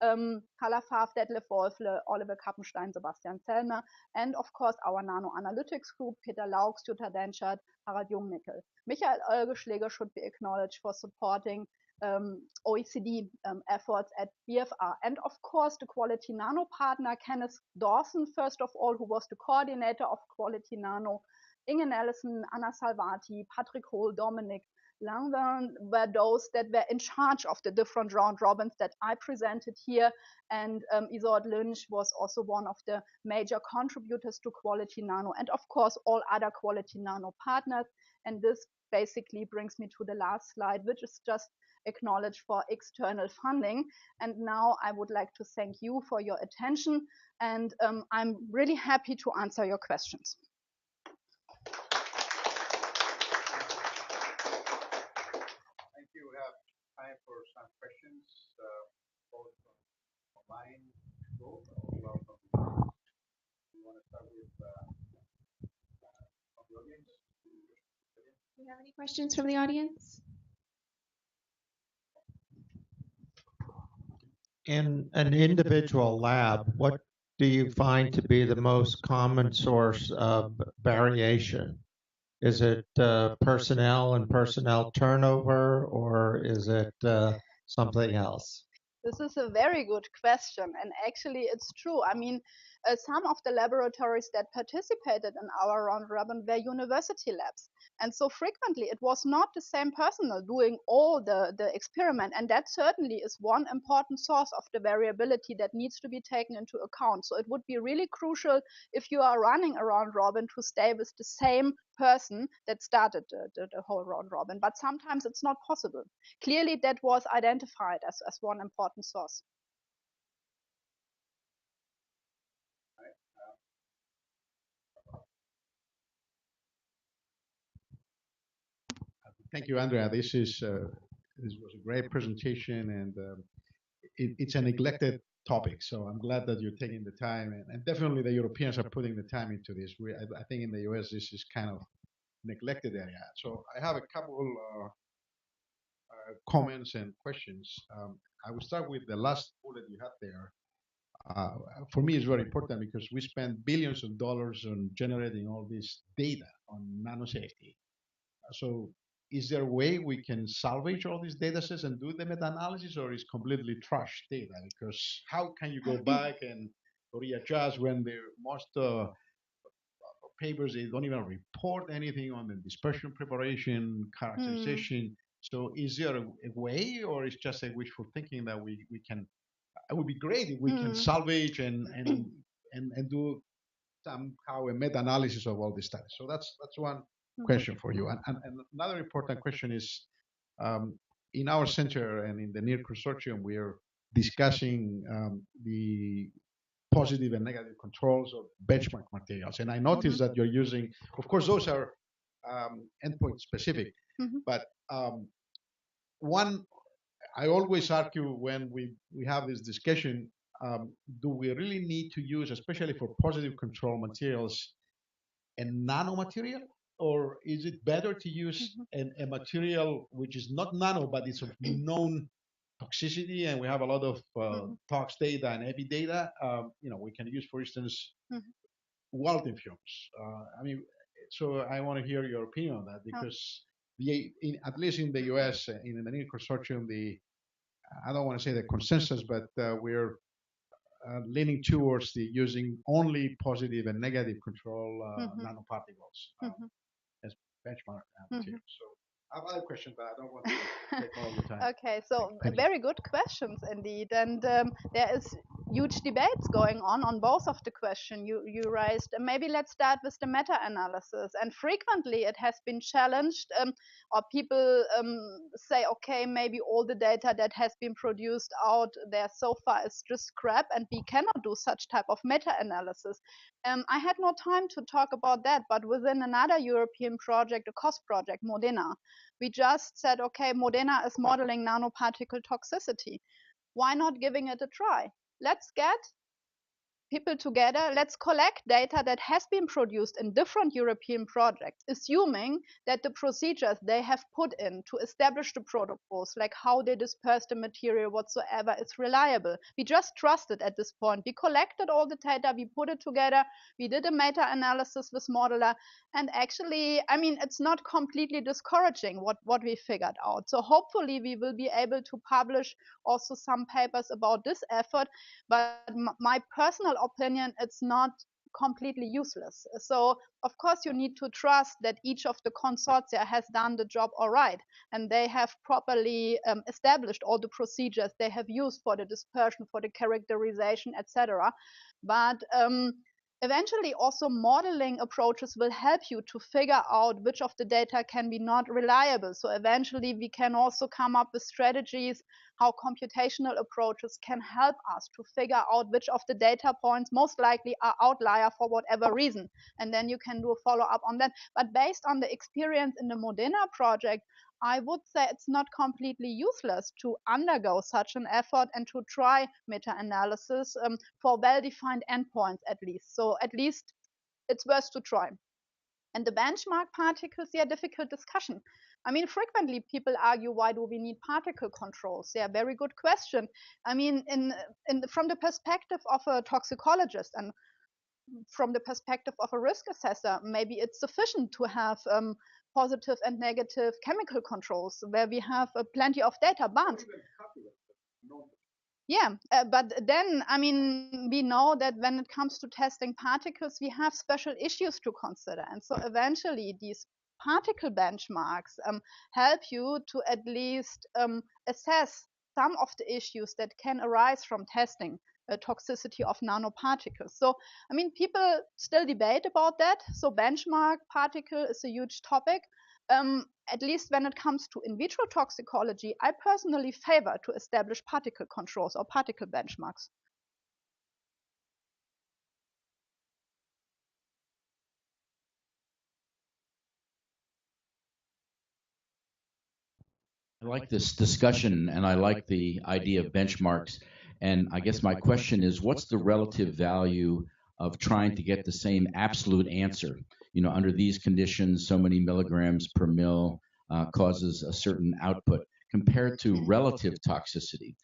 Speaker 2: Carla Favre, Detlef Wolfle, Oliver Kappenstein, Sebastian Zellner, and of course our nanoanalytics group, Peter Laux, Jutta Denschert, Harald Jungnickel. Michael Oelgeschläger should be acknowledged for supporting OECD efforts at BFR. And of course, the Quality Nano partner, Kenneth Dawson, first of all, who was the coordinator of Quality Nano, Inge Nelson, Anna Salvati, Patrick Hole, Dominic Langvin were those that were in charge of the different round robins that I presented here. And Isolde Lynch was also one of the major contributors to Quality Nano, and of course, all other Quality Nano partners. And this basically brings me to the last slide, which is just acknowledged for external funding. And now I would like to thank you for your attention, and I'm really happy to answer your questions.
Speaker 1: Thank you. We have time for some questions, both online. Welcome. You want to start with the audience?
Speaker 3: Do you have any questions from the audience?
Speaker 4: In an individual lab, what do you find to be the most common source of variation? Is it personnel and personnel turnover, or is it something else?
Speaker 2: This is a very good question, and actually it's true. I mean, some of the laboratories that participated in our round robin were university labs. And so frequently it was not the same personnel doing all the experiment. And that certainly is one important source of the variability that needs to be taken into account. So it would be really crucial if you are running a round robin to stay with the same person that started the whole round robin. But sometimes it's not possible. Clearly that was identified as one important source.
Speaker 1: Thank you, Andrea. This was a great presentation, and it's a neglected topic. So I'm glad that you're taking the time, and definitely the Europeans are putting the time into this. I think in the US this is kind of neglected area. So I have a couple comments and questions. I will start with the last bullet you have there. For me, it's very important because we spend billions of dollars on generating all this data on nanosafety. So is there a way we can salvage all these data sets and do the meta-analysis, or is completely trash data? Because how can you go back and readjust when the most papers, they don't even report anything on the dispersion preparation, characterization. So is there a way, or is just a wishful thinking that we can, it would be great if we can salvage and do somehow a meta-analysis of all this stuff. So that's one question for you. And another important question is, in our center and in the NIR consortium, we are discussing the positive and negative controls of benchmark materials. And I noticed that you're using, of course, those are endpoint specific, but one, I always argue when we have this discussion, do we really need to use, especially for positive control materials, a nanomaterial? Or is it better to use a material which is not nano, but it's of known toxicity, and we have a lot of tox data and epi data? We can use, for instance, Walton fumes. I mean, so I want to hear your opinion on that, because at least in the US, in the NIR consortium, I don't want to say the consensus, but we're leaning towards the using only positive and negative control nanoparticles as benchmark materials. So I have other questions, but I don't want to take all the time.
Speaker 2: Okay, so very good questions indeed. And there is huge debates going on both of the question you raised. Maybe let's start with the meta-analysis. And frequently it has been challenged, or people say, okay, maybe all the data that has been produced out there so far is just scrap, and we cannot do such type of meta-analysis. I had no time to talk about that, but within another European project, a cost project, Modena, we just said, okay, Modena is modeling nanoparticle toxicity. Why not giving it a try? Let's get people together, let's collect data that has been produced in different European projects, assuming that the procedures they have put in to establish the protocols, like how they disperse the material whatsoever, is reliable. We just trust it at this point. We collected all the data, we put it together, we did a meta-analysis with Modeler, and actually, I mean, it's not completely discouraging what we figured out. So hopefully we will be able to publish also some papers about this effort, but my personal opinion, it's not completely useless. So of course you need to trust that each of the consortia has done the job all right, and they have properly established all the procedures they have used for the dispersion, for the characterization, etc. But eventually also modeling approaches will help you to figure out which of the data can be not reliable. So eventually we can also come up with strategies how computational approaches can help us to figure out which of the data points most likely are outlier for whatever reason. And then you can do a follow-up on that. But based on the experience in the Modena project, I would say it's not completely useless to undergo such an effort and to try meta-analysis for well-defined endpoints at least. So at least it's worth to try. And the benchmark particles, yeah, difficult discussion. I mean, frequently people argue, why do we need particle controls? Yeah, very good question. I mean, from the perspective of a toxicologist and from the perspective of a risk assessor, maybe it's sufficient to have positive and negative chemical controls where we have plenty of data, but yeah, but then, I mean, we know that when it comes to testing particles, we have special issues to consider. And so eventually these particle benchmarks help you to at least assess some of the issues that can arise from testing toxicity of nanoparticles. So, I mean, people still debate about that. So benchmark particle is a huge topic. At least when it comes to in vitro toxicology, I personally favor to establish particle controls or particle benchmarks.
Speaker 5: I like this discussion, and I like the idea of benchmarks. And I guess my question is, what's the relative value of trying to get the same absolute answer? You know, under these conditions, so many milligrams per mil causes a certain output compared to relative toxicity.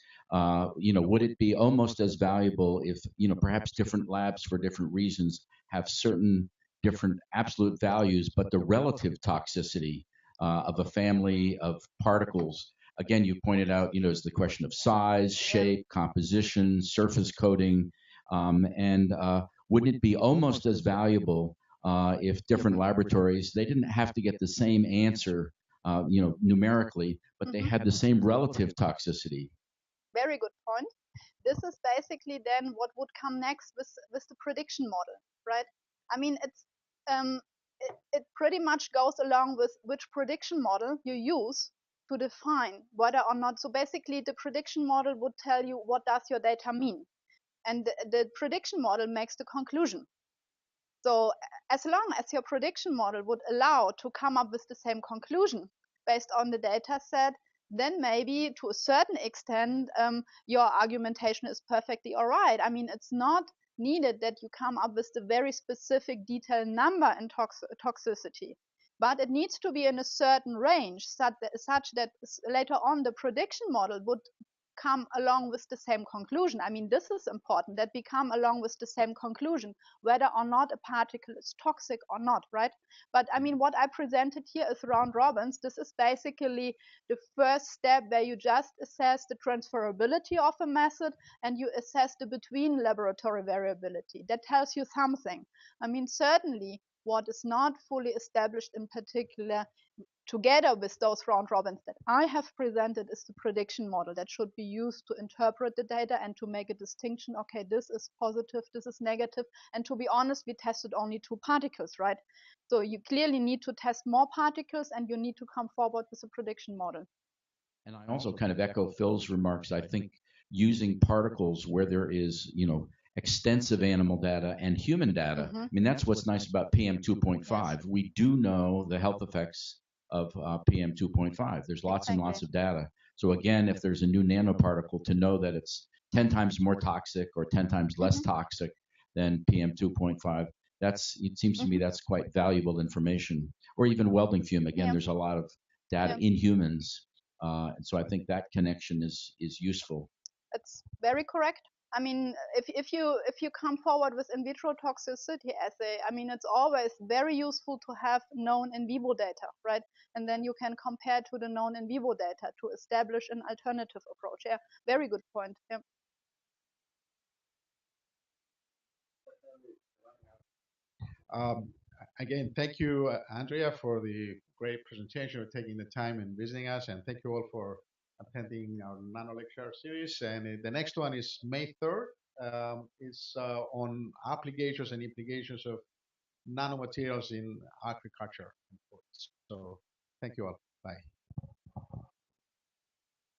Speaker 5: You know, would it be almost as valuable if, you know, perhaps different labs for different reasons have certain different absolute values, but the relative toxicity of a family of particles, again, you pointed out, you know, is the question of size, shape, composition, surface coating, and wouldn't it be almost as valuable if different laboratories, they didn't have to get the same answer, you know, numerically, but they had the same relative toxicity?
Speaker 2: Very good point. This is basically then what would come next with the prediction model, right? I mean, it's it pretty much goes along with which prediction model you use to define whether or not. So basically, the prediction model would tell you what does your data mean, and the prediction model makes the conclusion. So as long as your prediction model would allow to come up with the same conclusion based on the data set, then maybe to a certain extent, your argumentation is perfectly all right. I mean, it's not needed that you come up with the very specific detailed number in toxicity, but it needs to be in a certain range such that later on the prediction model would come along with the same conclusion. I mean, this is important, that we come along with the same conclusion, whether or not a particle is toxic or not, right? But I mean, what I presented here is round robins. This is basically the first step where you just assess the transferability of a method and you assess the between laboratory variability. That tells you something. I mean, certainly what is not fully established in particular together with those round robins that I have presented is the prediction model that should be used to interpret the data and to make a distinction. Okay, this is positive, this is negative. And to be honest, we tested only 2 particles, right? So you clearly need to test more particles and you need to come forward with a prediction model.
Speaker 5: And I also kind of echo Phil's remarks. I think using particles where there is, you know, extensive animal data and human data. I mean, that's what's nice about PM 2.5. We do know the health effects of PM 2.5. There's lots and lots of data. So again, if there's a new nanoparticle, to know that it's 10 times more toxic or 10 times less toxic, than PM2.5. It seems to me that's quite valuable information. Or even welding fume. Again, there's a lot of data in humans, and so I think that connection is useful.
Speaker 2: It's very correct. I mean, if you come forward with in vitro toxicity assay, I mean, it's always very useful to have known in vivo data, right? And then you can compare to the known in vivo data to establish an alternative approach. Yeah, very good point. Yeah.
Speaker 1: Again, thank you, Andrea, for the great presentation, for taking the time and visiting us, and thank you all for attending our nano lecture series. And the next one is May 3rd. It's on applications and implications of nanomaterials in agriculture. So thank you all. Bye.